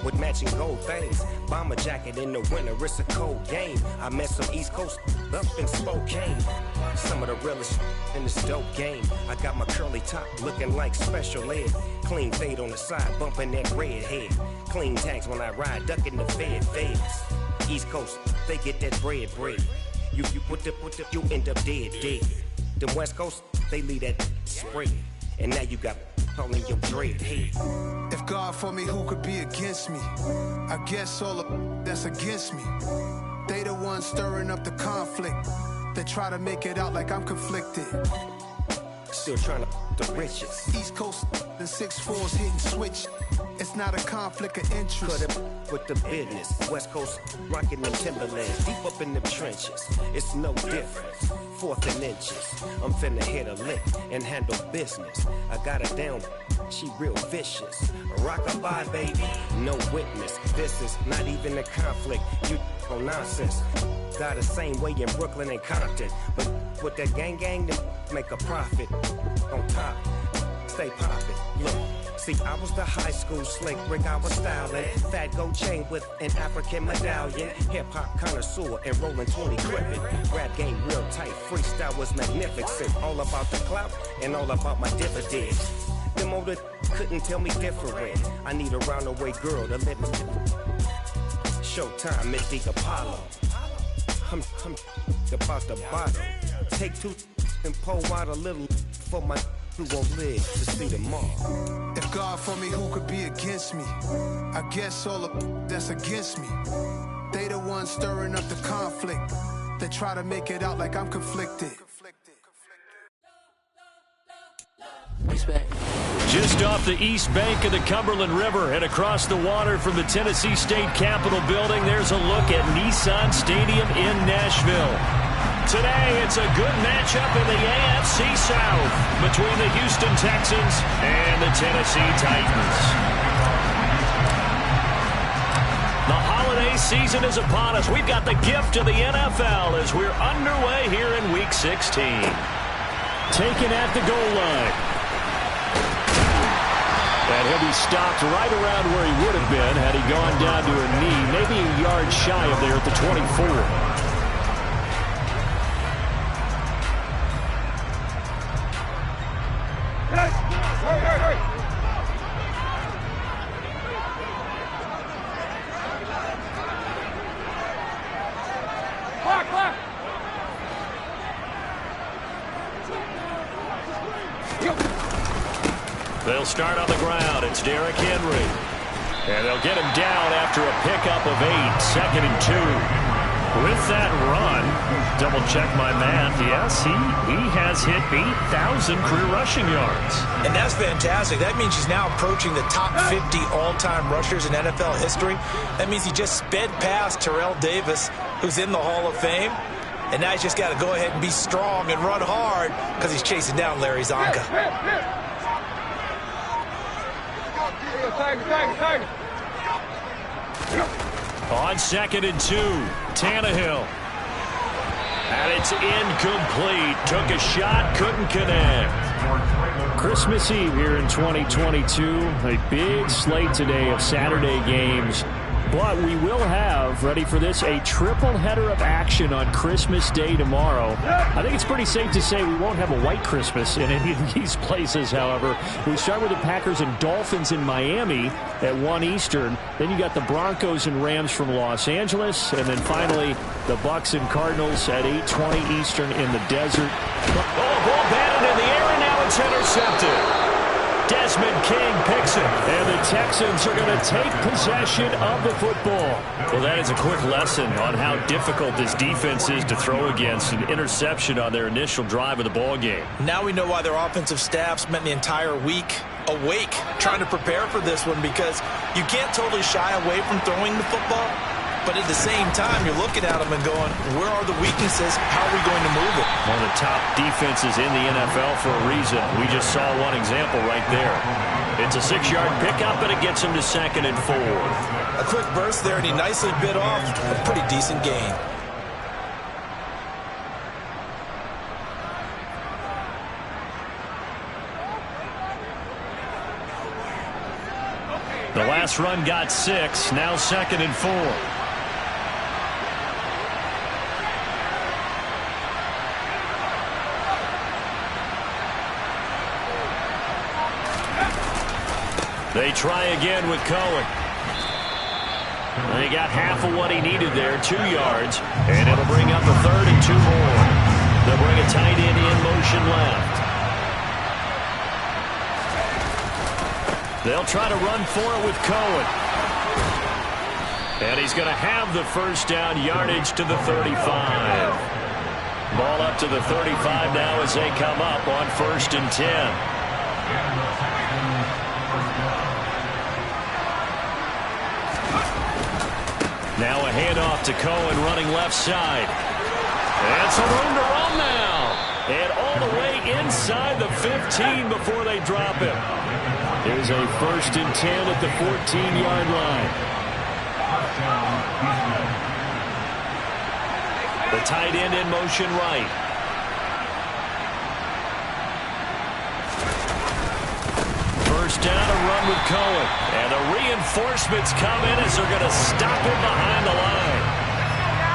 with matching gold things. Bomber jacket in the winter, it's a cold game. I met some East Coast up in Spokane. Some of the realest in this dope game. I got my curly top looking like special ed. Clean fade on the side, bumping that red head. Clean tags when I ride, ducking the feds. East Coast, they get that bread. You you end up dead. The West Coast, they leave that spread. And now you got calling your dread head. If God for me, who could be against me? I guess all of that's against me. They the ones stirring up the conflict. They try to make it out like I'm conflicted. Still trying to the riches. East Coast, the 6'4s hitting switch. It's not a conflict of interest. Cut it with the business. West Coast rocking them Timberlands. Deep up in them trenches. It's no difference. 4th and inches. I'm finna hit a lick and handle business. I got her down. She real vicious. Rockabye, baby. No witness. This is not even a conflict. You on nonsense. Got the same way in Brooklyn and Compton. But with that gang, they make a profit. On top, stay poppin'. Look, see, I was the high school slick Rick, I was styling. Fat gold chain with an African medallion. Hip-hop connoisseur and rolling 20 crippin'. Rap game real tight, freestyle was magnificent. All about the clout and all about my dividends. Them older couldn't tell me different. I need a roundaway girl to live with. Showtime, Mystic Apollo. I'm about the bottom. Take 2 and pour out a little for my who won't live to see tomorrow. If God for me, who could be against me? I guess all of that's against me. They the ones stirring up the conflict. They try to make it out like I'm conflicted. Just off the east bank of the Cumberland River and across the water from the Tennessee State Capitol building, there's a look at Nissan Stadium in Nashville. Today, it's a good matchup in the AFC South between the Houston Texans and the Tennessee Titans. The holiday season is upon us. We've got the gift of the NFL as we're underway here in Week 16. Taken at the goal line. And he'll be stopped right around where he would have been had he gone down to a knee, maybe a yard shy of there at the 24. They'll start on the ground. It's Derrick Henry. And they'll get him down after a pickup of 8. 2nd and 2. With that run, double check my math. Yes, he has hit 8,000 career rushing yards. And that's fantastic. That means he's now approaching the top 50 all-time rushers in NFL history. That means he just sped past Terrell Davis, who's in the Hall of Fame. And now he's just got to go ahead and be strong and run hard because he's chasing down Larry Zonka. On 2nd and 2, Tannehill. And it's incomplete. Took a shot, couldn't connect. Christmas Eve here in 2022. A big slate today of Saturday games. But we will have, ready for this, a triple header of action on Christmas Day tomorrow. I think it's pretty safe to say we won't have a white Christmas in any of these places, however. We start with the Packers and Dolphins in Miami at 1 Eastern. Then you got the Broncos and Rams from Los Angeles. And then finally, the Bucs and Cardinals at 8:20 Eastern in the desert. Oh, ball batted in the air, and now it's intercepted. Desmond King picks it, and the Texans are going to take possession of the football. Well, that is a quick lesson on how difficult this defense is to throw against. An interception on their initial drive of the ball game. Now we know why their offensive staff spent the entire week awake trying to prepare for this one, because you can't totally shy away from throwing the football. But at the same time, you're looking at them and going, where are the weaknesses? How are we going to move it? One of the top defenses in the NFL for a reason. We just saw one example right there. It's a 6-yard pickup, and it gets him to 2nd and 4. A quick burst there, and he nicely bit off a pretty decent gain. The last run got 6. Now 2nd and 4. They try again with Cohen. He got half of what he needed there, 2 yards, and it'll bring up a 3rd and 2 more. They'll bring a tight end in motion left. They'll try to run for it with Cohen. And he's going to have the first down, yardage to the 35. Ball up to the 35 now as they come up on 1st and 10. Now a handoff to Cohen running left side. And some room to run now. And all the way inside the 15 before they drop him. There's a 1st and 10 at the 14-yard line. The tight end in motion right. First down, a run with Cohen. And the reinforcements come in as they're going to stop him behind the line.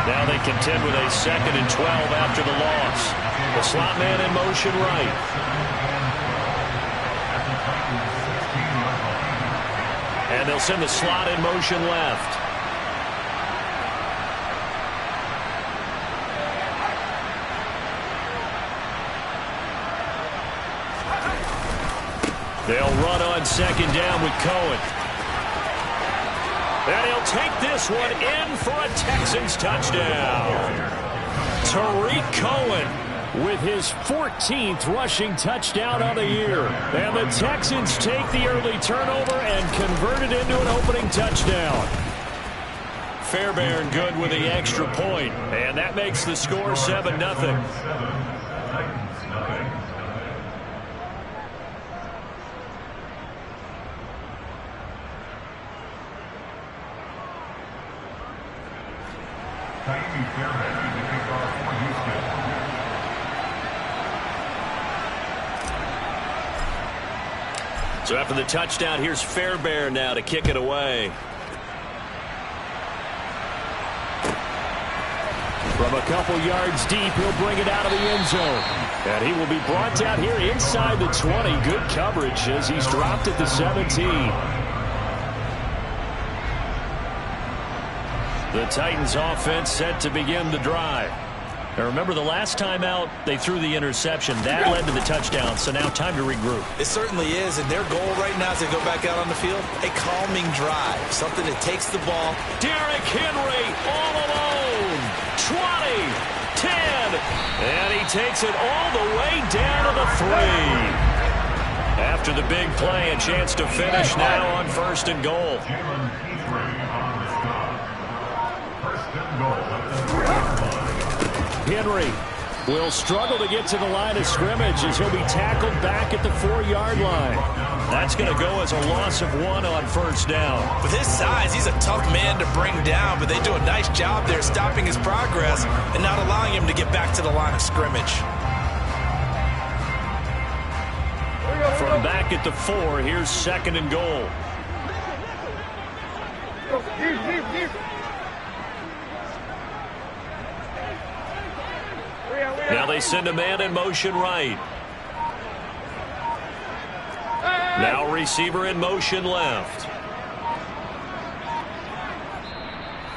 Now they contend with a 2nd and 12 after the loss. The slot man in motion right. And they'll send the slot in motion left. They'll run on 2nd down with Cohen. And he'll take this one in for a Texans touchdown. Tariq Cohen with his 14th rushing touchdown on the year. And the Texans take the early turnover and convert it into an opening touchdown. Fairbairn good with the extra point. And that makes the score 7-0. So after the touchdown, here's Fairbairn now to kick it away. From a couple yards deep, he'll bring it out of the end zone. And he will be brought down here inside the 20. Good coverage as he's dropped at the 17. The Titans offense set to begin the drive. Now remember, the last time out, they threw the interception. That led to the touchdown, so now time to regroup. It certainly is, and their goal right now as they go back out on the field, a calming drive, something that takes the ball. Derrick Henry all alone. 20, 10, and he takes it all the way down to the 3. After the big play, a chance to finish now on 1st and goal. Henry will struggle to get to the line of scrimmage as he'll be tackled back at the 4-yard line. That's going to go as a loss of 1 on 1st down. With his size, he's a tough man to bring down, but they do a nice job there stopping his progress and not allowing him to get back to the line of scrimmage. From back at the 4, here's 2nd and goal. Now they send a man in motion right. Now receiver in motion left.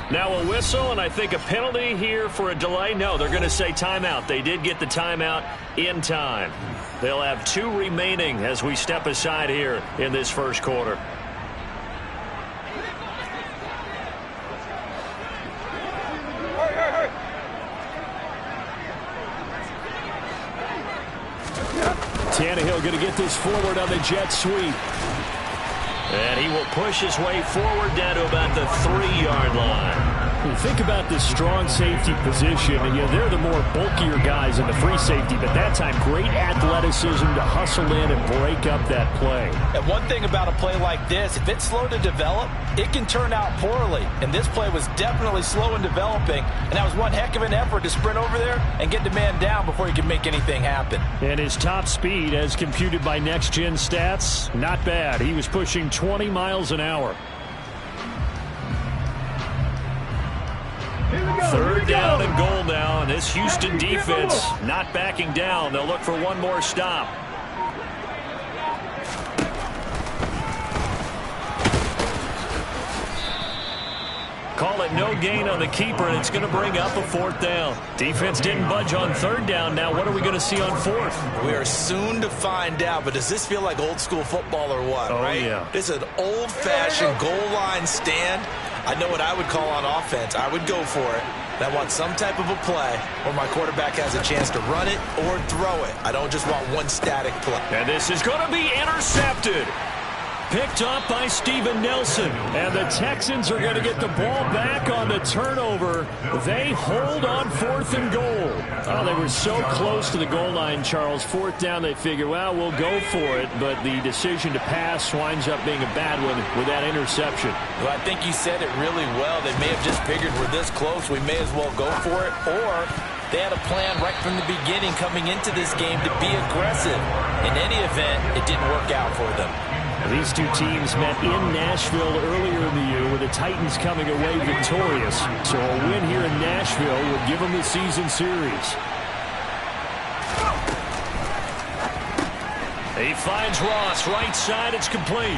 Now a whistle, and I think a penalty here for a delay. No, they're going to say timeout. They did get the timeout in time. They'll have 2 remaining as we step aside here in this first quarter. Tannehill going to get this forward on the jet sweep. And he will push his way forward down to about the 3-yard line. You think about this strong safety position, and they're the more bulkier guys in the free safety, but that time great athleticism to hustle in and break up that play. And one thing about a play like this, if it's slow to develop, it can turn out poorly. And this play was definitely slow in developing, and that was one heck of an effort to sprint over there and get the man down before he could make anything happen. And his top speed, as computed by Next Gen Stats, not bad. He was pushing 20 miles an hour. Third down and goal now, and this Houston defense not backing down. They'll look for one more stop. Call it no gain on the keeper, and it's going to bring up a fourth down. Defense didn't budge on third down. Now what are we going to see on fourth? We are soon to find out, but does this feel like old school football or what, right? Yeah. This is an old-fashioned goal line stand. I know what I would call on offense. I would go for it. And I want some type of a play where my quarterback has a chance to run it or throw it. I don't just want one static play. And this is going to be intercepted. Picked up by Steven Nelson. And the Texans are going to get the ball back on the turnover. They hold on fourth and goal. Oh, they were so close to the goal line, Charles. Fourth down, they figure, well, we'll go for it. But the decision to pass winds up being a bad one with that interception. Well, I think you said it really well. They may have just figured we're this close, we may as well go for it. Or they had a plan right from the beginning coming into this game to be aggressive. In any event, it didn't work out for them. These two teams met in Nashville earlier in the year with the Titans coming away victorious. So a win here in Nashville would give them the season series. He finds Ross, right side, it's complete.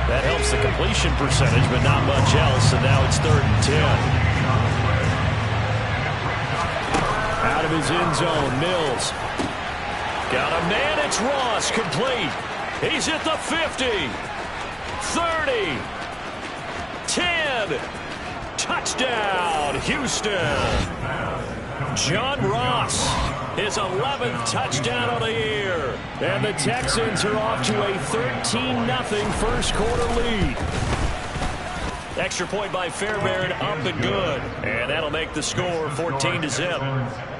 That helps the completion percentage, but not much else, and now it's 3rd and 10. Out of his end zone, Mills. Got a man, it's Ross, complete. He's at the 50, 30, 10, touchdown, Houston. John Ross, his 11th touchdown of the year. And the Texans are off to a 13-0 first quarter lead. Extra point by Fairbairn, up and good. And that'll make the score 14-0.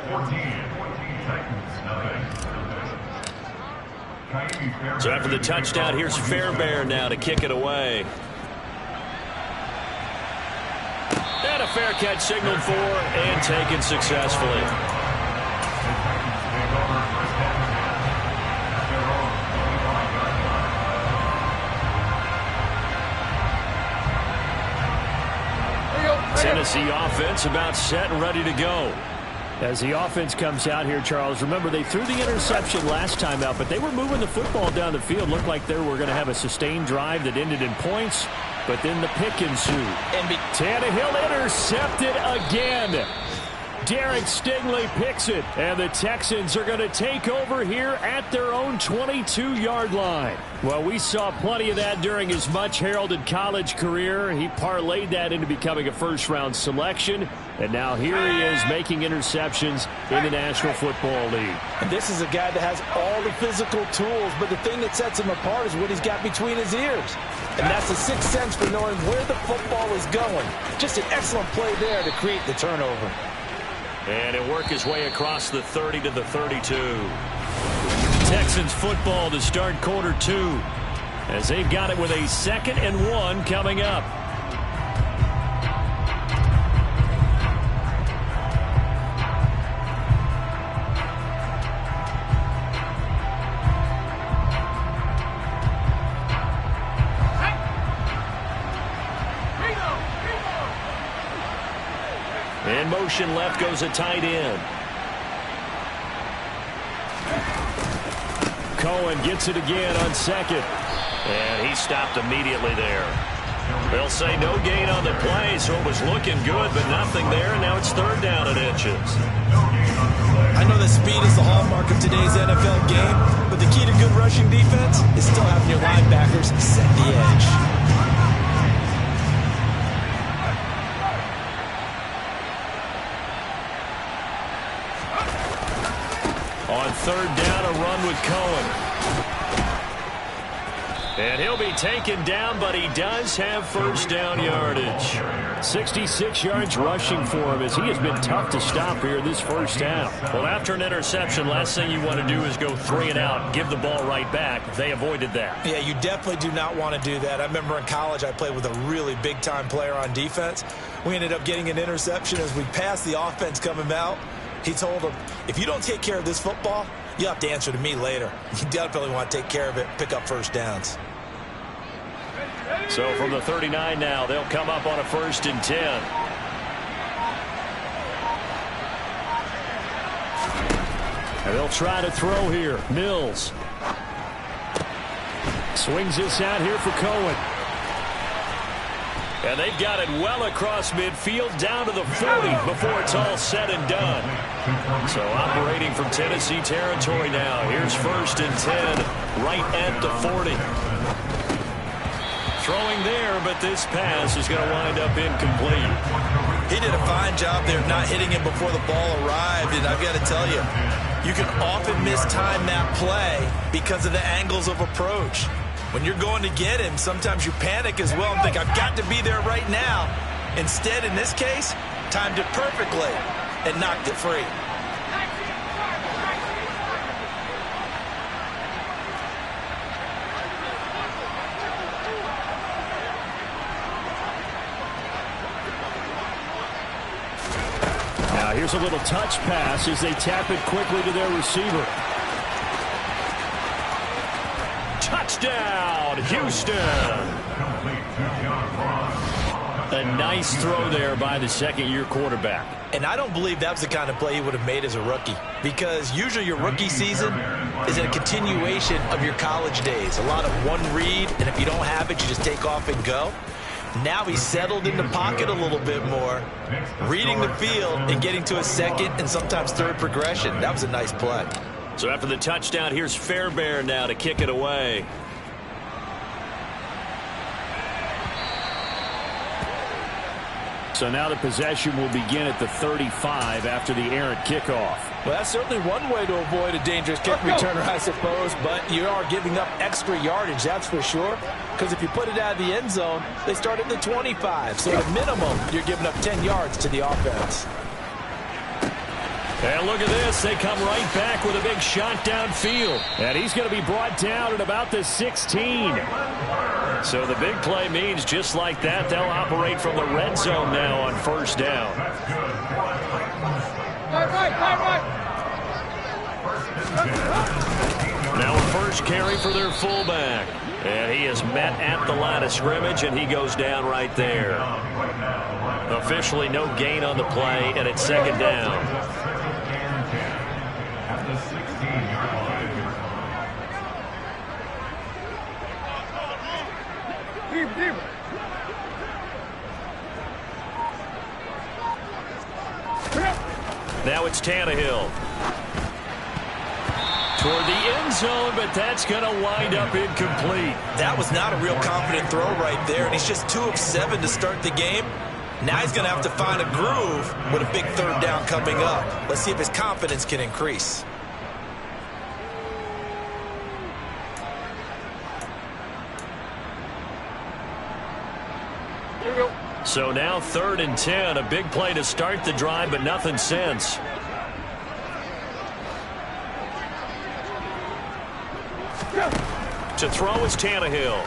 So after the touchdown, here's Fairbairn now to kick it away. And a fair catch signaled for and taken successfully. Tennessee offense about set and ready to go. As the offense comes out here, Charles, remember they threw the interception last time out, but they were moving the football down the field. Looked like they were going to have a sustained drive that ended in points, but then the pick ensued. And Tannehill intercepted again. Derek Stingley picks it, and the Texans are going to take over here at their own 22-yard line. Well, we saw plenty of that during his much-heralded college career. He parlayed that into becoming a first-round selection, and now here he is making interceptions in the National Football League. And this is a guy that has all the physical tools, but the thing that sets him apart is what he's got between his ears. And that's the sixth sense for knowing where the football is going. Just an excellent play there to create the turnover. And he'll work his way across the 30 to the 32. Texans football to start quarter 2 as they've got it with a 2nd and 1 coming up. In motion left goes a tight end. Cohen gets it again on 2nd. And he stopped immediately there. They'll say no gain on the play, so it was looking good, but nothing there. Now it's 3rd down and inches. I know that speed is the hallmark of today's NFL game, but the key to good rushing defense is still having your linebackers set the edge. On 3rd down, a run with Cohen. And he'll be taken down, but he does have first down yardage. 66 yards rushing for him as he has been tough to stop here this first half. Well, after an interception, last thing you want to do is go 3 and out, give the ball right back. They avoided that. Yeah, you definitely do not want to do that. I remember in college I played with a really big-time player on defense. We ended up getting an interception as we passed the offense coming out. He told him, if you don't take care of this football, you have to answer to me later. You definitely want to take care of it, pick up first downs. So from the 39 now, they'll come up on a 1st and 10. And they'll try to throw here. Mills. Swings this out here for Cohen. And they've got it well across midfield down to the 40 before it's all said and done. So operating from Tennessee territory now. Here's 1st and 10 right at the 40. Throwing there, but this pass is going to wind up incomplete. He did a fine job there not hitting him before the ball arrived. And I've got to tell you, you can often mistime that play because of the angles of approach. When you're going to get him, sometimes you panic as well and think, I've got to be there right now. Instead, in this case, timed it perfectly and knocked it free. Now here's a little touch pass as they tap it quickly to their receiver. Touchdown, Houston. A nice throw there by the second-year quarterback. And I don't believe that was the kind of play he would have made as a rookie, because usually your rookie season is a continuation of your college days. A lot of one read, and if you don't have it, you just take off and go. Now he's settled in the pocket a little bit more, reading the field and getting to a second and sometimes third progression. That was a nice play. So after the touchdown, here's Fairbairn now to kick it away. So now the possession will begin at the 35 after the errant kickoff. Well, that's certainly one way to avoid a dangerous kick returner, I suppose, but you are giving up extra yardage, that's for sure, because if you put it out of the end zone, they start at the 25. So at minimum, you're giving up 10 yards to the offense. And look at this. They come right back with a big shot downfield. And he's going to be brought down at about the 16. So the big play means just like that, they'll operate from the red zone now on 1st down. Now a first carry for their fullback. And he is met at the line of scrimmage, and he goes down right there. Officially no gain on the play, and it's 2nd down. Now it's Tannehill. Toward the end zone, but that's going to wind up incomplete. That was not a real confident throw right there, and he's just 2 of 7 to start the game. Now he's going to have to find a groove with a big 3rd down coming up. Let's see if his confidence can increase. So now 3rd and 10, a big play to start the drive, but nothing since. To throw is Tannehill.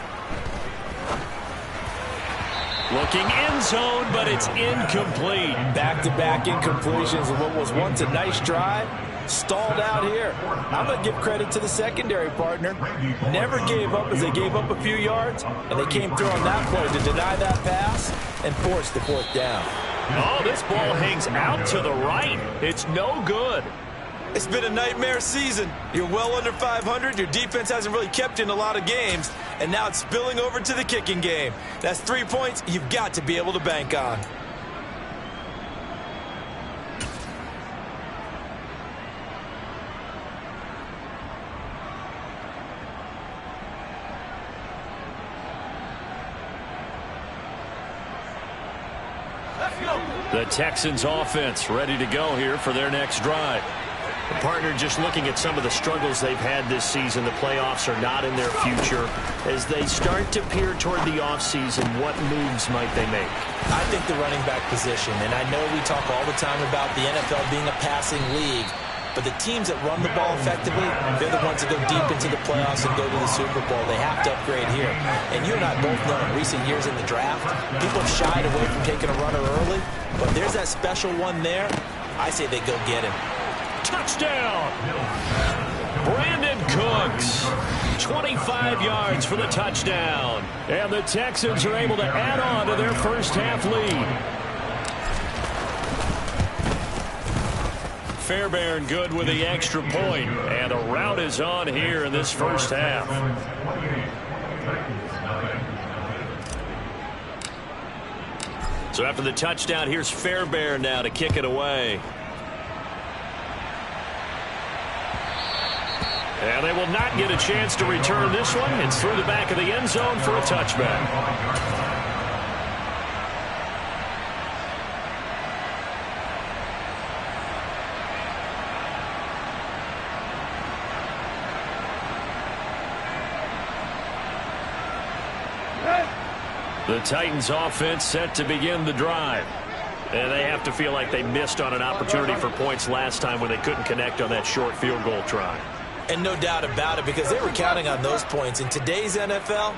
Looking end zone, but it's incomplete. Back-to-back incompletions of what was once a nice drive. Stalled out here. I'm going to give credit to the secondary partner. Never gave up as they gave up a few yards, and they came through on that play to deny that pass and force the 4th down. Oh, this ball hangs out to the right. It's no good. It's been a nightmare season. You're well under 500. Your defense hasn't really kept you in a lot of games, and now it's spilling over to the kicking game. That's 3 points you've got to be able to bank on. The Texans offense ready to go here for their next drive. The partner just looking at some of the struggles they've had this season. The playoffs are not in their future. As they start to peer toward the offseason, what moves might they make? I think the running back position, and I know we talk all the time about the NFL being a passing league, but the teams that run the ball effectively, they're the ones that go deep into the playoffs and go to the Super Bowl. They have to upgrade here. And you and I both know in recent years in the draft, people have shied away from taking a runner early, but there's that special one there. I say they go get him. Touchdown! Brandon Cooks, 25 yards for the touchdown. And the Texans are able to add on to their first half lead. Fairbairn good with the extra point. And a rout is on here in this first half. So after the touchdown, here's Fairbairn now to kick it away. And they will not get a chance to return this one. It's through the back of the end zone for a touchback. The Titans offense set to begin the drive. And they have to feel like they missed on an opportunity for points last time when they couldn't connect on that short field goal try. And no doubt about it, because they were counting on those points. In today's NFL,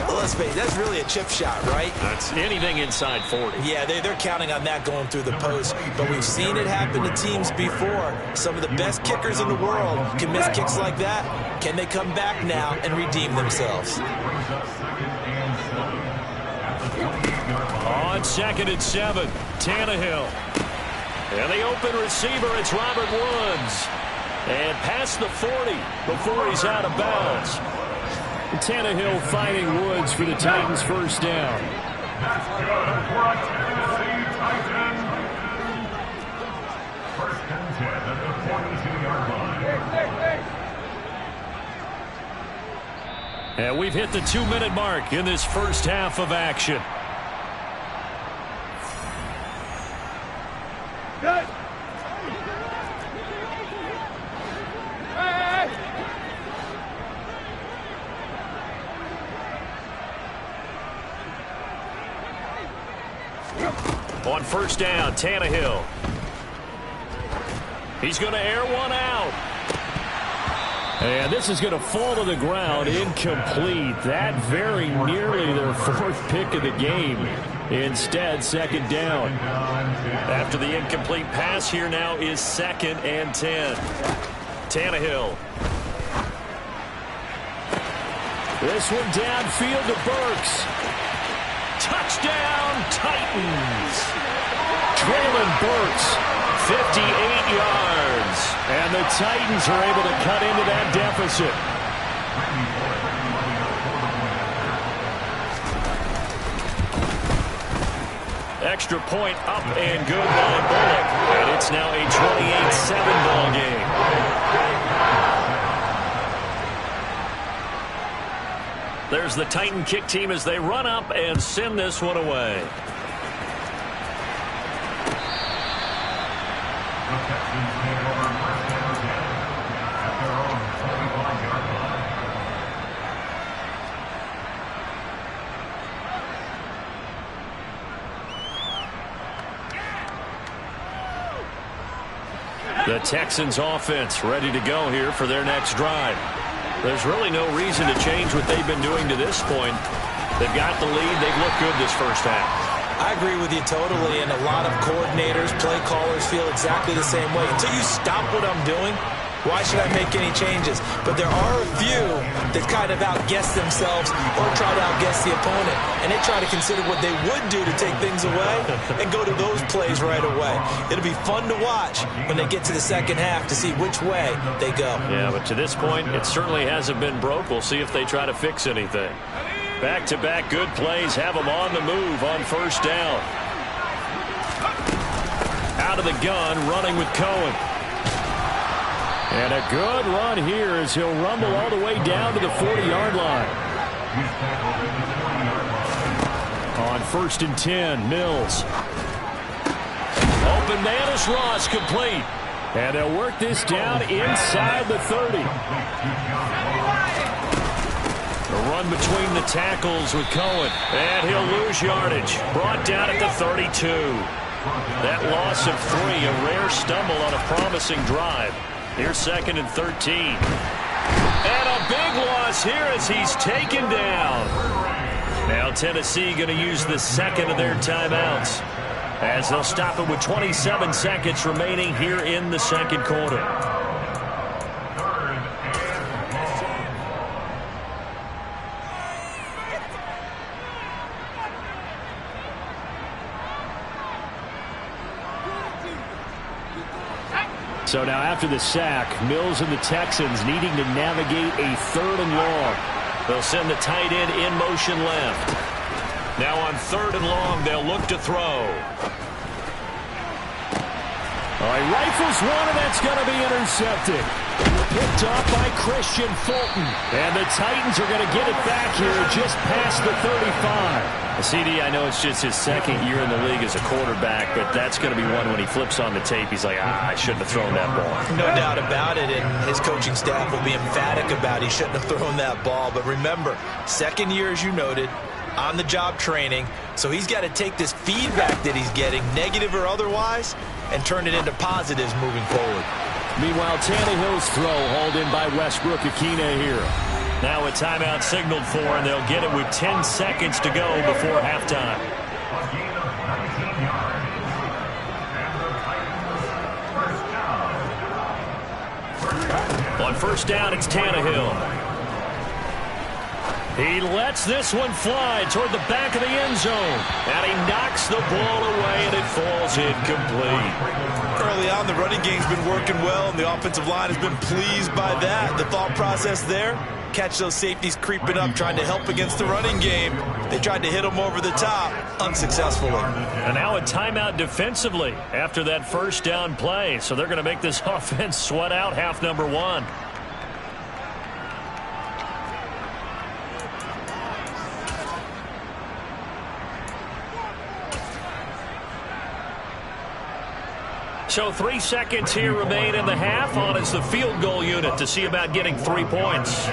well, let's face it, that's really a chip shot, right? That's anything inside 40. Yeah, they're counting on that going through the post. But we've seen it happen to teams before. Some of the best kickers in the world can miss kicks like that. Can they come back now and redeem themselves? On 2nd and 7, Tannehill. And the open receiver, it's Robert Woods. And past the 40 before he's out of bounds. Tannehill finding Woods for the Titans' first down. And we've hit the 2-minute mark in this first half of action. On first down, Tannehill. He's going to air one out. And this is going to fall to the ground, incomplete. That very nearly their 4th pick of the game. Instead, 2nd down. After the incomplete pass, here now is 2nd and 10. Tannehill. This one downfield to Burks. Touchdown, Titans. Traylon Burks, 58 yards. And the Titans are able to cut into that deficit. Extra point up and good by Bullock. And it's now a 28-7 ball game. There's the Titan kick team as they run up and send this one away. The Texans offense ready to go here for their next drive. There's really no reason to change what they've been doing to this point. They've got the lead. They've looked good this first half. I agree with you totally, and a lot of coordinators, play callers feel exactly the same way. Until you stop what I'm doing, why should I make any changes? But there are a few that kind of outguess themselves or try to outguess the opponent. And they try to consider what they would do to take things away and go to those plays right away. It'll be fun to watch when they get to the second half to see which way they go. Yeah, but to this point, it certainly hasn't been broke. We'll see if they try to fix anything. Back-to-back good plays have them on the move on first down. Out of the gun, running with Cohen. And a good run here as he'll rumble all the way down to the 40-yard line. On 1st and 10, Mills. Open Manus Ross complete. And they'll work this down inside the 30. A run between the tackles with Cohen. And he'll lose yardage. Brought down at the 32. That loss of 3, a rare stumble on a promising drive. Here's 2nd and 13. And a big loss here as he's taken down. Now Tennessee going to use the second of their timeouts as they'll stop it with 27 seconds remaining here in the second quarter. So now after the sack, Mills and the Texans needing to navigate a 3rd and long. They'll send the tight end in motion left. Now on 3rd and long, they'll look to throw. All right, rifles one, and that's going to be intercepted. Picked off by Christian Fulton. And the Titans are going to get it back here just past the 35. CD, I know it's just his 2nd year in the league as a quarterback, but that's going to be one when he flips on the tape. He's like, I shouldn't have thrown that ball. No doubt about it, and his coaching staff will be emphatic about he shouldn't have thrown that ball. But remember, 2nd year, as you noted, on-the-job training, so he's got to take this feedback that he's getting, negative or otherwise, and turn it into positives moving forward. Meanwhile, Tannehill's throw hauled in by Westbrook-Ikhine here. Now a timeout signaled for, and they'll get it with 10 seconds to go before halftime. On 1st down, it's Tannehill. He lets this one fly toward the back of the end zone. And he knocks the ball away, and it falls incomplete. Early on, the running game's been working well, and the offensive line has been pleased by that. The thought process there, catch those safeties creeping up, trying to help against the running game. They tried to hit them over the top, unsuccessfully. And now a timeout defensively after that 1st down play. So they're going to make this offense sweat out half number 1. So 3 seconds here remain in the half. On is the field goal unit to see about getting 3 points.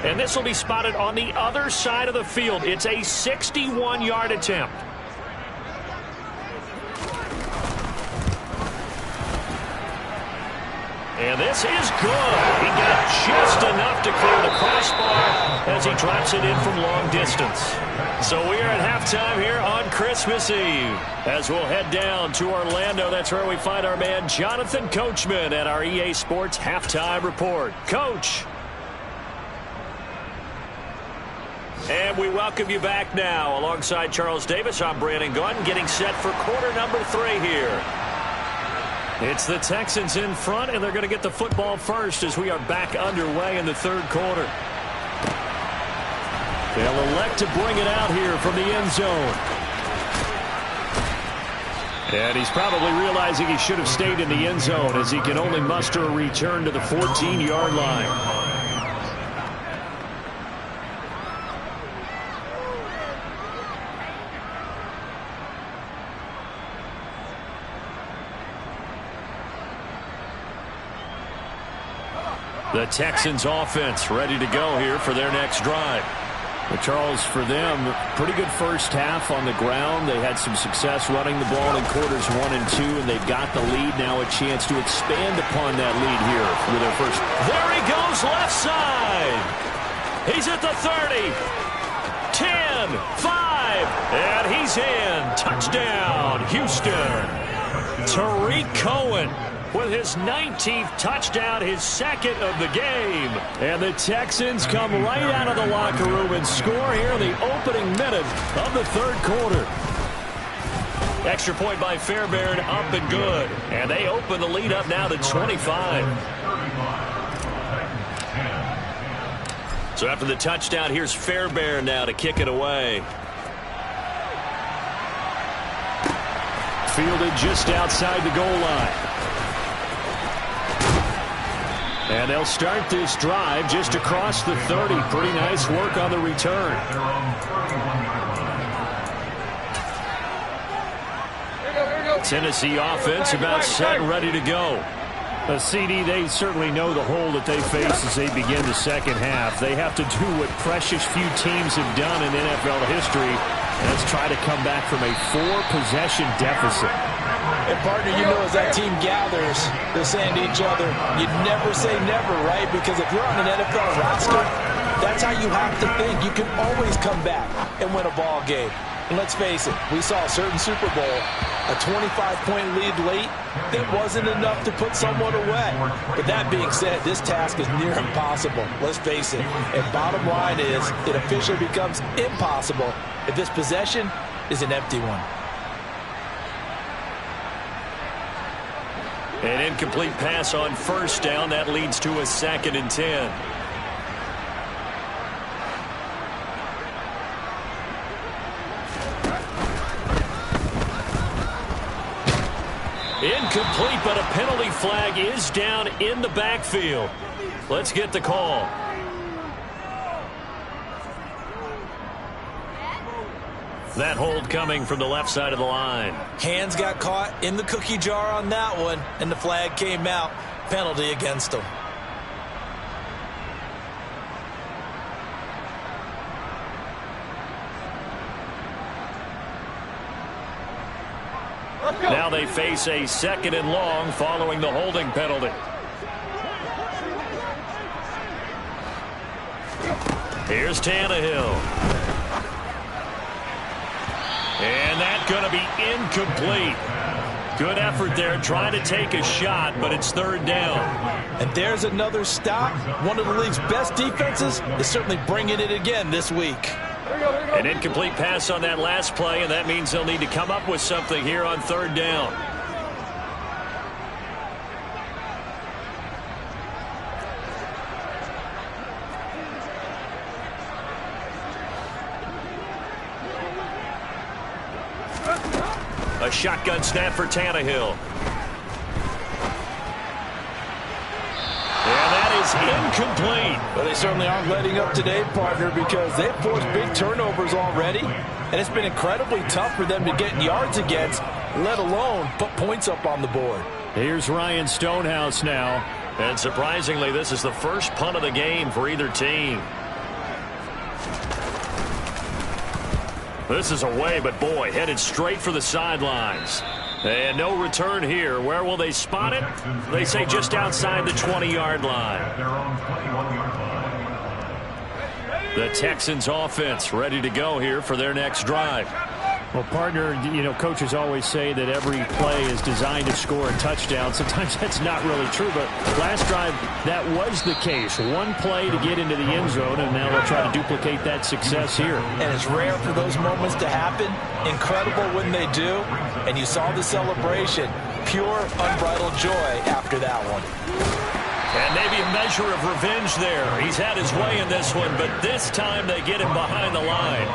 And this will be spotted on the other side of the field. It's a 61-yard attempt. And this is good. He got just enough to clear the crossbar as he drops it in from long distance. So we are at halftime here on Christmas Eve. As we'll head down to Orlando, that's where we find our man Jonathan Coachman at our EA Sports Halftime Report. Coach. And we welcome you back now. Alongside Charles Davis, I'm Brandon Gunn, getting set for quarter number 3 here. It's the Texans in front, and they're going to get the football first as we are back underway in the 3rd quarter. They'll elect to bring it out here from the end zone. And he's probably realizing he should have stayed in the end zone as he can only muster a return to the 14-yard line. The Texans offense ready to go here for their next drive. But Charles, for them, pretty good first half on the ground. They had some success running the ball in quarters 1 and 2, and they've got the lead now, a chance to expand upon that lead here with their first. There he goes, left side. He's at the 30, 10, 5, and he's in. Touchdown, Houston. Tariq Cohen with his 19th touchdown, his 2nd of the game. And the Texans come right out of the locker room and score here in the opening minute of the 3rd quarter. Extra point by Fairbairn, up and good. And they open the lead up now to 25. So after the touchdown, here's Fairbairn now to kick it away. Fielded just outside the goal line. And they'll start this drive just across the 30. Pretty nice work on the return. Tennessee offense about set and ready to go. CD, they certainly know the hole that they face as they begin the 2nd half. They have to do what precious few teams have done in NFL history, and that's try to come back from a 4-possession deficit. And partner, you know, as that team gathers, they're saying to each other, you never say never, right? Because if you're on an NFL roster, that's how you have to think. You can always come back and win a ball game. And let's face it, we saw a certain Super Bowl, a 25-point lead late, that wasn't enough to put someone away. But that being said, this task is near impossible. Let's face it. And bottom line is, it officially becomes impossible if this possession is an empty one. An incomplete pass on first down. That leads to a 2nd and 10. Incomplete, but a penalty flag is down in the backfield. Let's get the call. That hold coming from the left side of the line. Hands got caught in the cookie jar on that one, and the flag came out. Penalty against him. Now they face a 2nd and long following the holding penalty. Here's Tannehill. And that's going to be incomplete. Good effort there trying to take a shot, but it's 3rd down. And there's another stop. One of the league's best defenses is certainly bringing it again this week. An incomplete pass on that last play, and that means they'll need to come up with something here on 3rd down. A shotgun snap for Tannehill. And that is incomplete. Well, they certainly aren't letting up today, partner, because they've forced big turnovers already. And it's been incredibly tough for them to get yards against, let alone put points up on the board. Here's Ryan Stonehouse now. And surprisingly, this is the first punt of the game for either team. This is away, but boy, headed straight for the sidelines. And no return here. Where will they spot it? They say just outside the 20-yard line. The Texans offense ready to go here for their next drive. Well, partner, you know, coaches always say that every play is designed to score a touchdown. Sometimes that's not really true, but last drive, that was the case. One play to get into the end zone, and now they'll try to duplicate that success here. And it's rare for those moments to happen. Incredible when they do. And you saw the celebration. Pure, unbridled joy after that one. And maybe a measure of revenge there. He's had his way in this one, but this time they get him behind the line.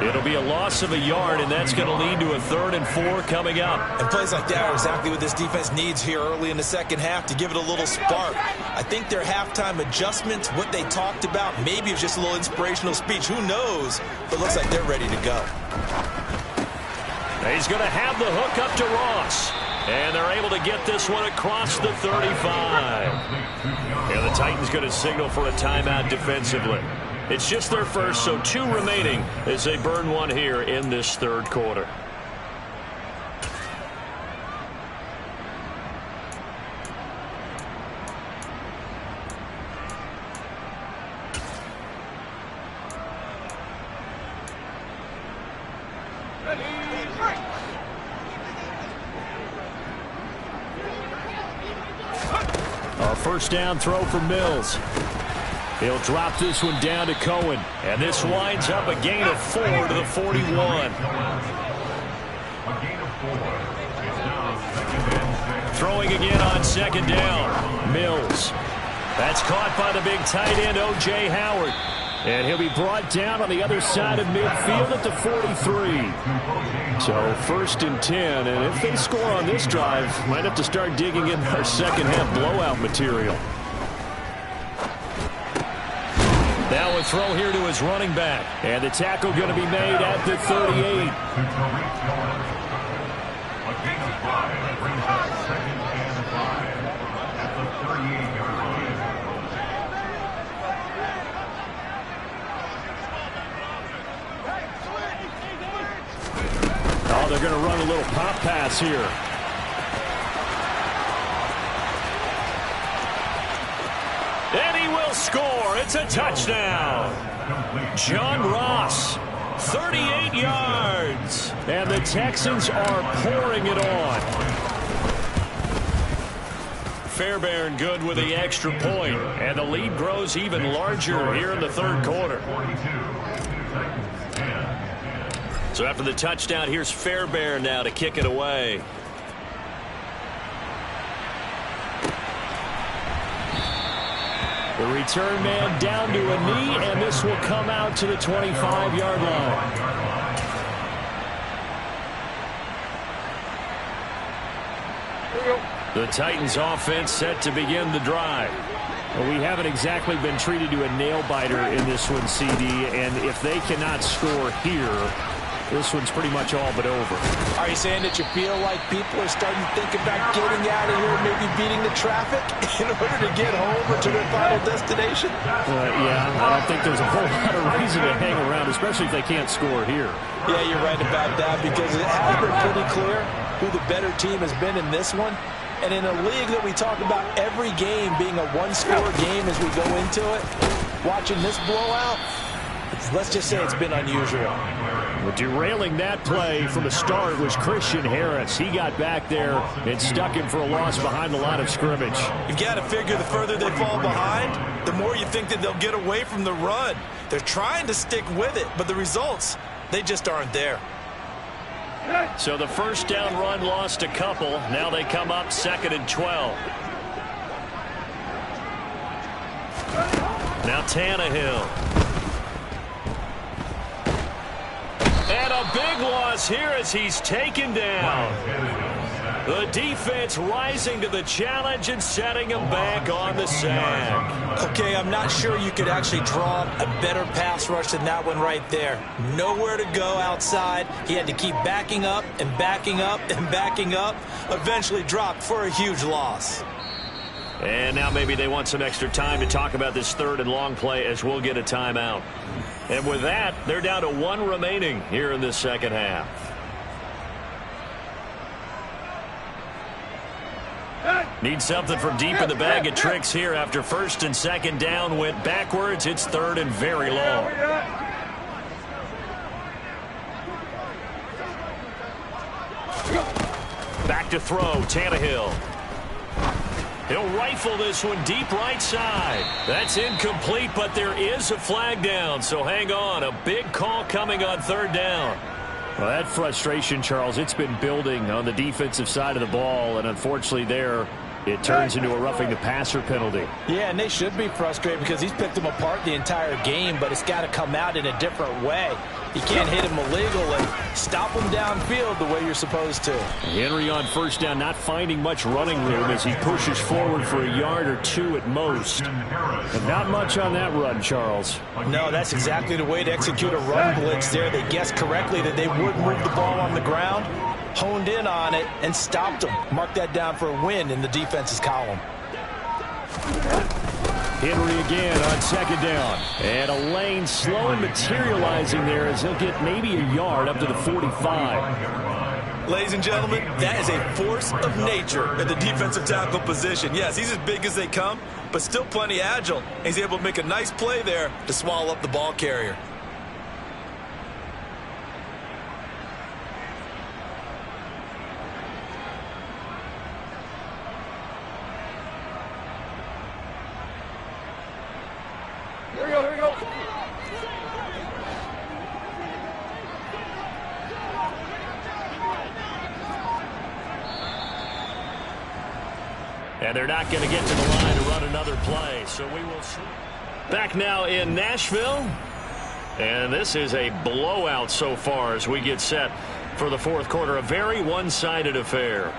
It'll be a loss of a yard, and that's going to lead to a 3rd and 4 coming up. And plays like that are exactly what this defense needs here early in the second half to give it a little spark. I think their halftime adjustments, what they talked about, maybe it's just a little inspirational speech. Who knows? But it looks like they're ready to go. He's going to have the hook up to Ross. And they're able to get this one across the 35. And the Titans going to signal for a timeout defensively. It's just their first, so 2 remaining as they burn one here in this 3rd quarter. A first down throw for Mills. He'll drop this one down to Cohen. And this winds up a gain of 4 to the 41. Throwing again on 2nd down. Mills. That's caught by the big tight end, O.J. Howard. And he'll be brought down on the other side of midfield at the 43. So 1st and 10. And if they score on this drive, might have to start digging in our second half blowout material. Now a throw here to his running back. And the tackle going to be made at the 38. Oh, they're going to run a little pop pass here. And he will score. It's a touchdown. John Ross, 38 yards. And the Texans are pouring it on. Fairbairn good with the extra point. And the lead grows even larger here in the 3rd quarter. So after the touchdown, here's Fairbairn now to kick it away. The return man down to a knee, and this will come out to the 25-yard line. The Titans offense set to begin the drive. Well, we haven't exactly been treated to a nail-biter in this one, CD, and if they cannot score here, this one's pretty much all but over. Are you saying that you feel like people are starting to think about getting out of here, maybe beating the traffic in order to get home or to their final destination? Yeah, I don't think there's a whole lot of reason to hang around, especially if they can't score here. Yeah, you're right about that, because it has been pretty clear who the better team has been in this one. And in a league that we talk about every game being a one-score game as we go into it, watching this blowout, let's just say it's been unusual. Well, derailing that play from the start was Christian Harris. He got back there and stuck him for a loss behind the line of scrimmage. You've got to figure the further they fall behind, the more you think that they'll get away from the run. They're trying to stick with it, but the results, they just aren't there. So the first down run lost a couple. Now they come up 2nd and 12. Now Tannehill. And a big loss here as he's taken down. The defense rising to the challenge and setting him back on the sack. Okay, I'm not sure you could actually draw a better pass rush than that one right there. Nowhere to go outside. He had to keep backing up and backing up and backing up. Eventually dropped for a huge loss. And now maybe they want some extra time to talk about this 3rd and long play as we'll get a timeout. And with that, they're down to 1 remaining here in this second half. Need something from deep in the bag of tricks here after 1st and 2nd down went backwards. It's 3rd and very long. Back to throw, Tannehill. He'll rifle this one deep right side. That's incomplete, but there is a flag down, so hang on. A big call coming on 3rd down. Well, that frustration, Charles, it's been building on the defensive side of the ball, and unfortunately there it turns into a roughing the passer penalty. Yeah, and they should be frustrated because he's picked them apart the entire game, but it's got to come out in a different way. You can't hit him illegal and stop him downfield the way you're supposed to. Henry on 1st down, not finding much running room as he pushes forward for a yard or 2 at most. But not much on that run, Charles. No, that's exactly the way to execute a run blitz there. They guessed correctly that they would move the ball on the ground, honed in on it, and stopped them. Mark that down for a win in the defense's column. Henry again on 2nd down. And a lane slow materializing there as he'll get maybe a yard up to the 45. Ladies and gentlemen, that is a force of nature at the defensive tackle position. Yes, he's as big as they come, but still plenty agile. He's able to make a nice play there to swallow up the ball carrier. Here we go. And they're not going to get to the line to run another play, so we will see. Back now in Nashville. And this is a blowout so far as we get set for the 4th quarter. A very one-sided affair.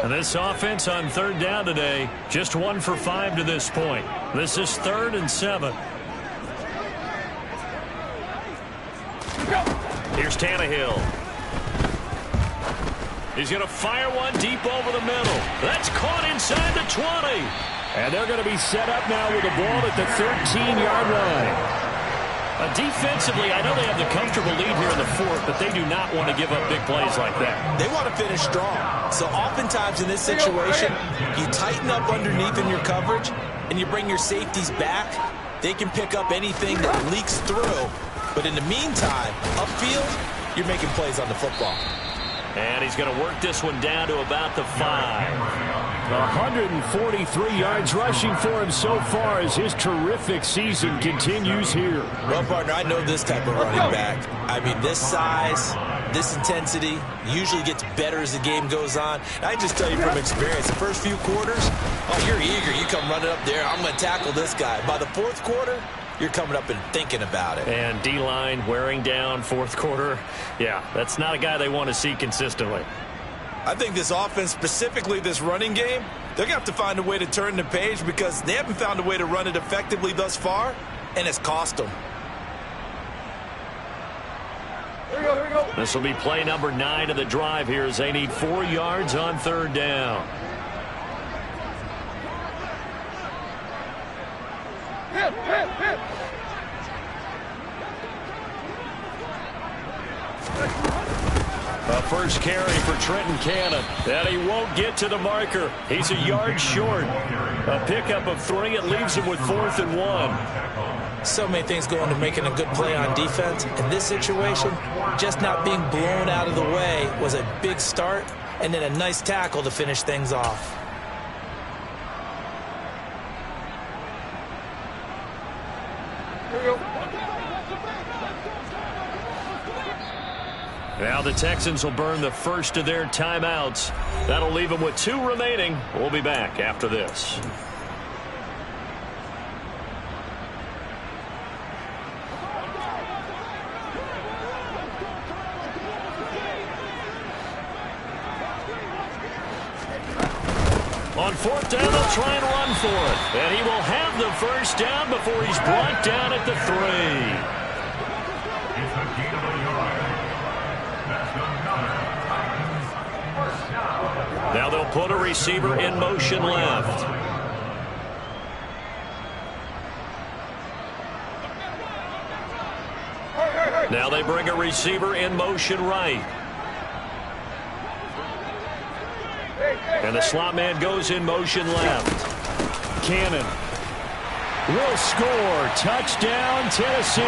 And this offense on 3rd down today, just 1 for 5 to this point. This is 3rd and 7. Here's Tannehill. He's going to fire one deep over the middle. That's caught inside the 20. And they're going to be set up now with the ball at the 13-yard line. Defensively, I know they have the comfortable lead here in the 4th, but they do not want to give up big plays like that. They want to finish strong. So oftentimes in this situation, you tighten up underneath in your coverage, and you bring your safeties back. They can pick up anything that leaks through. But in the meantime, upfield, you're making plays on the football. And he's going to work this one down to about the 5. 143 yards rushing for him so far as his terrific season continues here. Well, partner, I know this type of running back. I mean, this size, this intensity usually gets better as the game goes on. I just tell you from experience, the first few quarters, oh, you're eager. You come running up there, I'm going to tackle this guy. By the fourth quarter, you're coming up and thinking about it. And D-line wearing down fourth quarter. Yeah, that's not a guy they want to see consistently. I think this offense, specifically this running game, they're going to have to find a way to turn the page because they haven't found a way to run it effectively thus far, and it's cost them. Here we go, here we go. This will be play number 9 of the drive here as they need 4 yards on third down. Hit, hit, hit. A first carry for Trenton Cannon. And he won't get to the marker. He's a yard short. A pickup of 3. It leaves him with 4th and 1. So many things go into making a good play on defense. In this situation, just not being blown out of the way was a big start, and then a nice tackle to finish things off. Here we go. Now the Texans will burn the first of their timeouts. That'll leave them with 2 remaining. We'll be back after this. On fourth down, they'll try and run for it. And he will have the first down before he's brought down at the 3. Now they'll put a receiver in motion left. Now they bring a receiver in motion right. And the slot man goes in motion left. Cannon will score. Touchdown, Tennessee.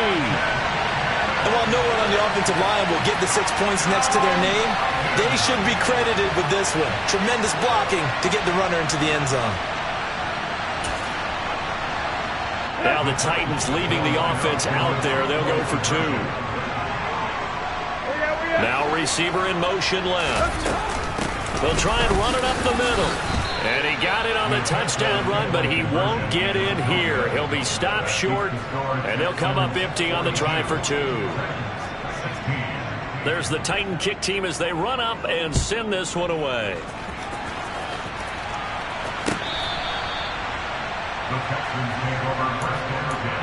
And while no one on the offensive line will get the 6 points next to their name, they should be credited with this one. Tremendous blocking to get the runner into the end zone. Now the Titans leaving the offense out there. They'll go for 2. Now receiver in motion left. They'll try and run it up the middle. And he got it on the touchdown run, but he won't get in here. He'll be stopped short, and they'll come up empty on the try for 2. There's the Titan kick team as they run up and send this one away. The Texans take over first and 10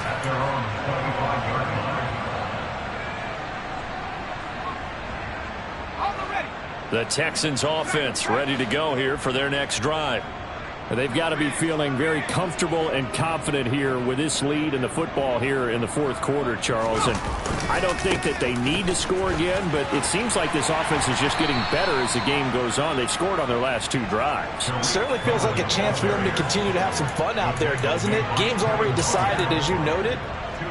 at their own 25-yard line. The Texans offense ready to go here for their next drive. They've got to be feeling very comfortable and confident here with this lead in the football here in the fourth quarter, Charles. And I don't think that they need to score again, but it seems like this offense is just getting better as the game goes on. They've scored on their last 2 drives. Certainly feels like a chance for them to continue to have some fun out there, doesn't it? Game's already decided, as you noted.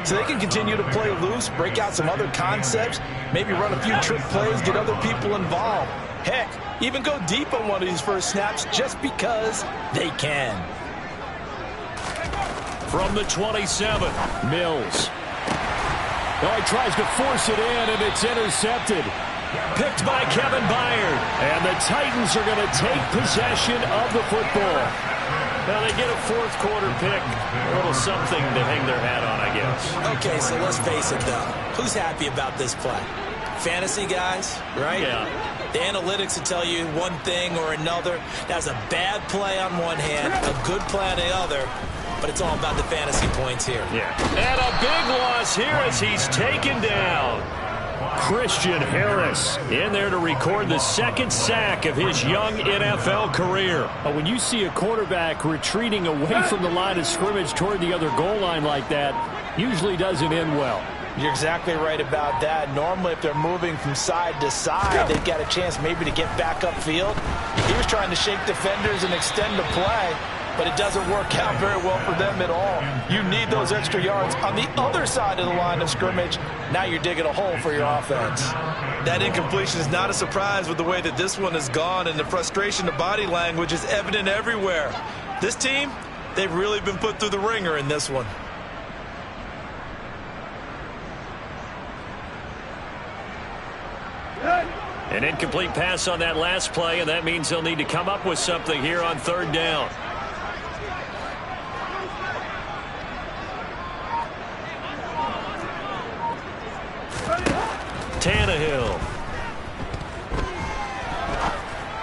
So they can continue to play loose, break out some other concepts, maybe run a few trick plays, get other people involved. Heck, even go deep on one of these first snaps just because they can. From the 27, Mills. Oh, he tries to force it in, and it's intercepted. Picked by Kevin Byard. And the Titans are going to take possession of the football. Now they get a fourth quarter pick. A little something to hang their hat on, I guess. Okay, so let's face it, though. Who's happy about this play? Fantasy guys, right? Yeah. The analytics will tell you one thing or another. That's a bad play on one hand, a good play on the other, but it's all about the fantasy points here. Yeah. And a big loss here as he's taken down. Christian Harris in there to record the second sack of his young NFL career. When you see a quarterback retreating away from the line of scrimmage toward the other goal line like that, usually doesn't end well. You're exactly right about that. Normally, if they're moving from side to side, they've got a chance maybe to get back upfield. He was trying to shake defenders and extend the play, but it doesn't work out very well for them at all. You need those extra yards on the other side of the line of scrimmage. Now you're digging a hole for your offense. That incompletion is not a surprise with the way that this one has gone, and the frustration of body language is evident everywhere. This team, they've really been put through the ringer in this one. An incomplete pass on that last play, and that means they'll need to come up with something here on third down. Tannehill.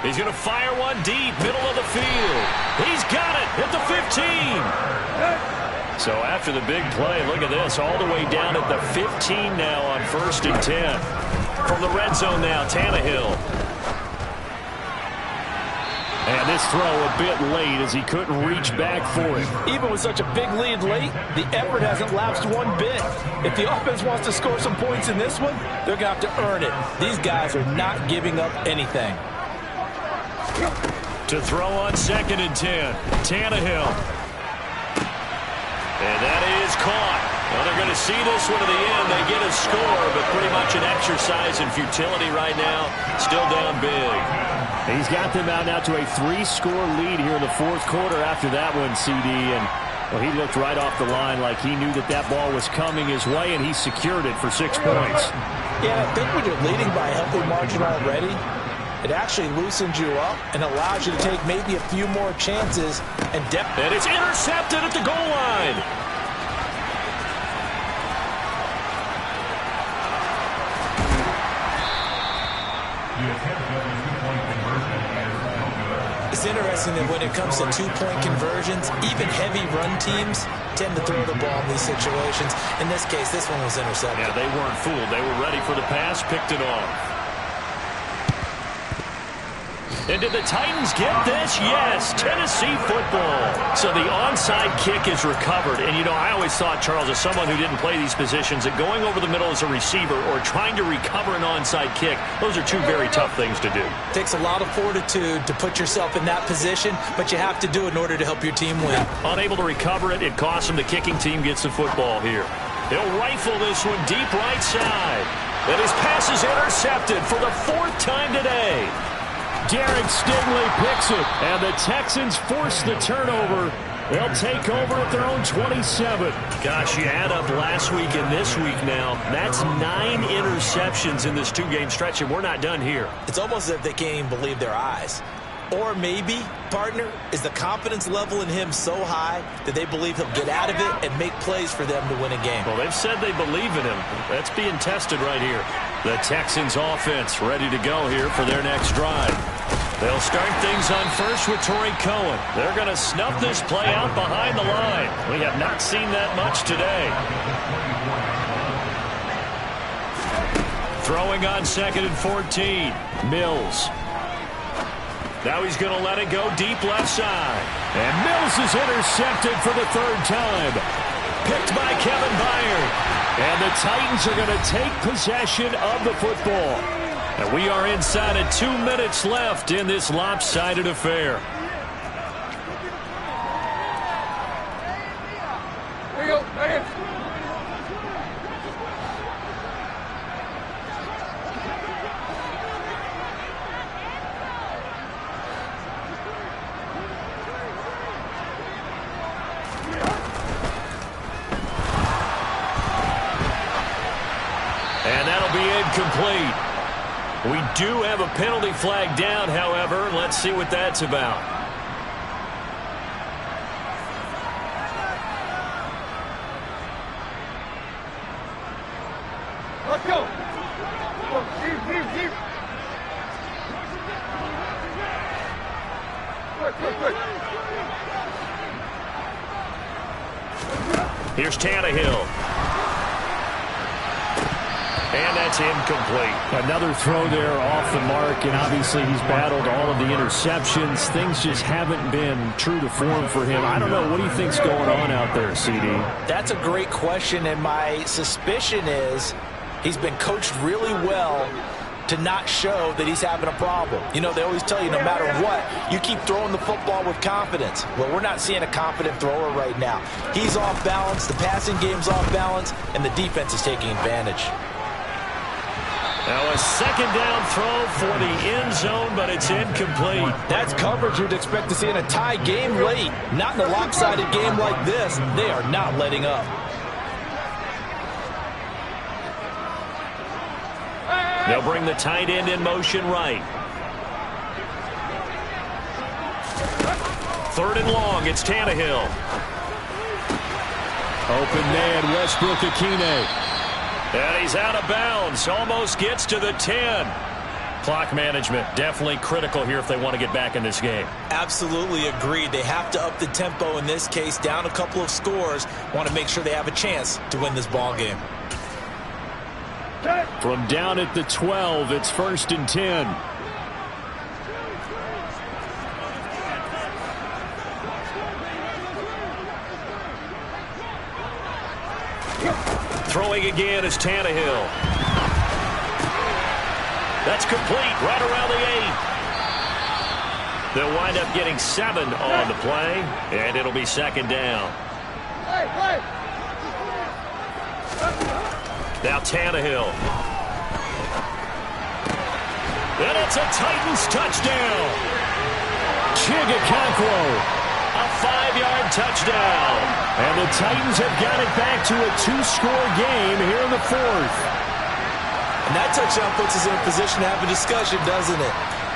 He's going to fire one deep, middle of the field. He's got it at the 15. So after the big play, look at this, all the way down at the 15 now on 1st and 10. From the red zone now, Tannehill. And this throw a bit late as he couldn't reach back for it. Even with such a big lead late, the effort hasn't lapsed one bit. If the offense wants to score some points in this one, they're going to have to earn it. These guys are not giving up anything. To throw on 2nd and 10, Tannehill. And that is caught. Well, they're going to see this one to the end. They get a score, but pretty much an exercise in futility right now. Still down big. He's got them out now to a 3-score lead here in the 4th quarter after that one, CD. And well, he looked right off the line like he knew that that ball was coming his way, and he secured it for 6 points. Yeah, I think when you're leading by a healthy margin already, it actually loosens you up and allows you to take maybe a few more chances. And it's intercepted at the goal line. It's interesting that when it comes to 2-point conversions, even heavy run teams tend to throw the ball in these situations. In this case, this one was intercepted. Yeah, they weren't fooled. They were ready for the pass, picked it off. And did the Titans get this? Yes, Tennessee football. So the onside kick is recovered. And, you know, I always thought, Charles, as someone who didn't play these positions, that going over the middle as a receiver or trying to recover an onside kick, those are two very tough things to do. It takes a lot of fortitude to put yourself in that position, but you have to do it in order to help your team win. Unable to recover it, it costs them. The kicking team gets the football here. They'll rifle this one deep right side. And his pass is intercepted for the 4th time today. Derek Stingley picks it, and the Texans force the turnover. They'll take over at their own 27. Gosh, you add up last week and this week now. That's 9 interceptions in this 2-game stretch, and we're not done here. It's almost as if they can't even believe their eyes. Or maybe, partner, is the confidence level in him so high that they believe he'll get out of it and make plays for them to win a game. Well, they've said they believe in him. That's being tested right here. The Texans offense ready to go here for their next drive. They'll start things on first with Torrey Cohen. They're going to snuff this play out behind the line. We have not seen that much today. Throwing on 2nd and 14. Mills. Now he's going to let it go deep left side. And Mills is intercepted for the 3rd time. Picked by Kevin Byard. And the Titans are going to take possession of the football. And we are inside of 2 minutes left in this lopsided affair. Here you go, man. And that'll be incomplete. We do have a penalty flag down, however. Let's see what that's about. Let's go. Quick. Here's Tannehill. And that's incomplete. Another throw there off the mark, and obviously he's battled all of the interceptions. Things just haven't been true to form for him. I don't know. What do you think's going on out there, CD? That's a great question, and my suspicion is he's been coached really well to not show that he's having a problem. You know, they always tell you no matter what, you keep throwing the football with confidence. Well, we're not seeing a confident thrower right now. He's off balance, the passing game's off balance, and the defense is taking advantage. Now a 2nd down throw for the end zone, but it's incomplete. That's coverage you'd expect to see in a tie game late. Not in a lopsided game like this. They are not letting up. Hey! They'll bring the tight end in motion right. 3rd and long. It's Tannehill. Open man, Westbrook-Ikhine. And he's out of bounds. Almost gets to the 10. Clock management definitely critical here if they want to get back in this game. Absolutely agreed. They have to up the tempo in this case, down a couple of scores. Want to make sure they have a chance to win this ball game. From down at the 12, it's 1st and 10. Throwing again is Tannehill. That's complete right around the 8. They'll wind up getting 7 on the play, and it'll be 2nd down. Now Tannehill. And it's a Titans touchdown. Chig A 5-yard touchdown. And the Titans have got it back to a 2-score game here in the 4th. And that touchdown puts us in a position to have a discussion, doesn't it?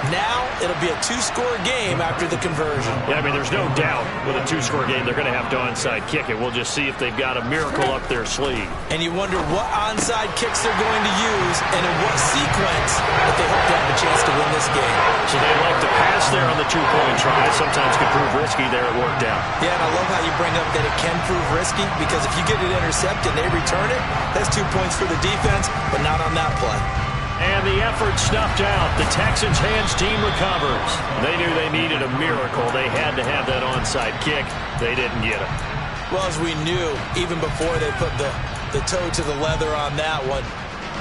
Now it'll be a 2-score game after the conversion. Yeah, I mean, there's no doubt with a 2-score game they're going to have to onside kick it. We'll just see if they've got a miracle up their sleeve. And you wonder what onside kicks they're going to use and in what sequence that they hope to have a chance to win this game. So they like to pass there on the 2-point try. Sometimes can prove risky. There it worked out. Yeah, and I love how you bring up that it can prove risky because if you get it intercepted and they return it, that's 2 points for the defense, but not on that play. And the effort snuffed out. The Texans' hands team recovers. They knew they needed a miracle. They had to have that onside kick. They didn't get it. Well, as we knew, even before they put the toe to the leather on that one,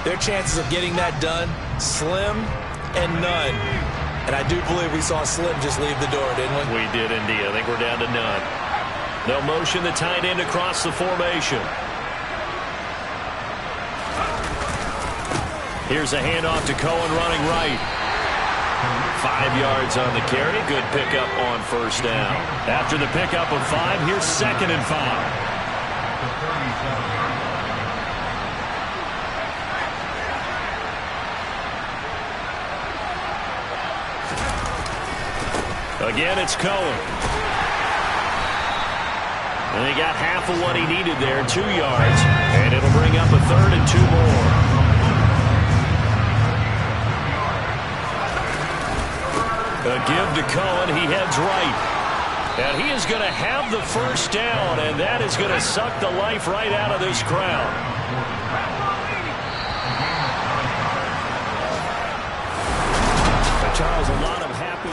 their chances of getting that done, slim and none. And I do believe we saw Slim just leave the door, didn't we? We did indeed. I think we're down to none. They'll motion the tight end across the formation. Here's a handoff to Cohen running right. 5 yards on the carry. Good pickup on 1st down. After the pickup of 5, here's 2nd and 5. Again, it's Cohen. And he got half of what he needed there, 2 yards. And it'll bring up a 3rd and 2 more. A give to Cohen. He heads right. And he is going to have the 1st down, and that is going to suck the life right out of this crowd. Charles, a lot of happy